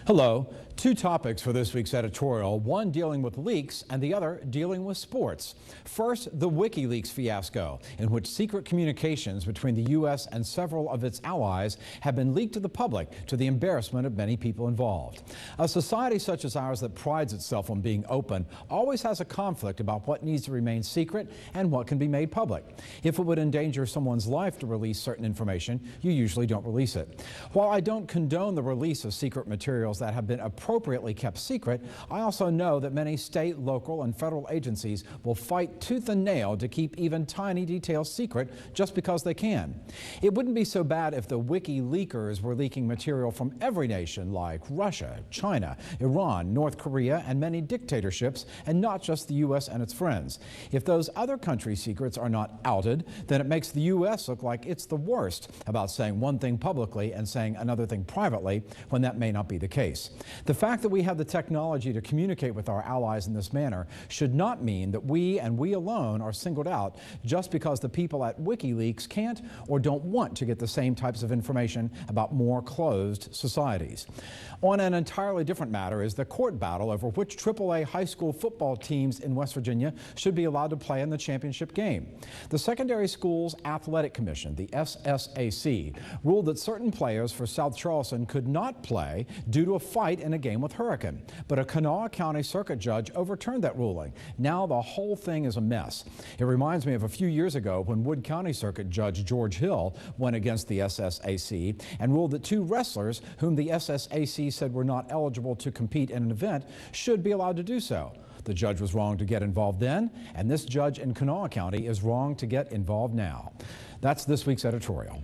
Hello. Two topics for this week's editorial, one dealing with leaks and the other dealing with sports. First, the WikiLeaks fiasco, in which secret communications between the U.S. and several of its allies have been leaked to the public, to the embarrassment of many people involved. A society such as ours that prides itself on being open always has a conflict about what needs to remain secret and what can be made public. If it would endanger someone's life to release certain information, you usually don't release it. While I don't condone the release of secret materials that have been appropriately kept secret, I also know that many state, local, and federal agencies will fight tooth and nail to keep even tiny details secret just because they can. It wouldn't be so bad if the WikiLeakers were leaking material from every nation like Russia, China, Iran, North Korea, and many dictatorships, and not just the U.S. and its friends. If those other countries' secrets are not outed, then it makes the U.S. look like it's the worst about saying one thing publicly and saying another thing privately when that may not be the case. The fact that we have the technology to communicate with our allies in this manner should not mean that we and we alone are singled out just because the people at WikiLeaks can't or don't want to get the same types of information about more closed societies. On an entirely different matter is the court battle over which AAA high school football teams in West Virginia should be allowed to play in the championship game. The Secondary Schools Athletic Commission, the SSAC, ruled that certain players for South Charleston could not play due to a fight in a game with Hurricane, but a Kanawha County Circuit judge overturned that ruling. Now the whole thing is a mess. It reminds me of a few years ago when Wood County Circuit Judge George Hill went against the SSAC and ruled that two wrestlers whom the SSAC said were not eligible to compete in an event should be allowed to do so. The judge was wrong to get involved then, and this judge in Kanawha County is wrong to get involved now. That's this week's editorial.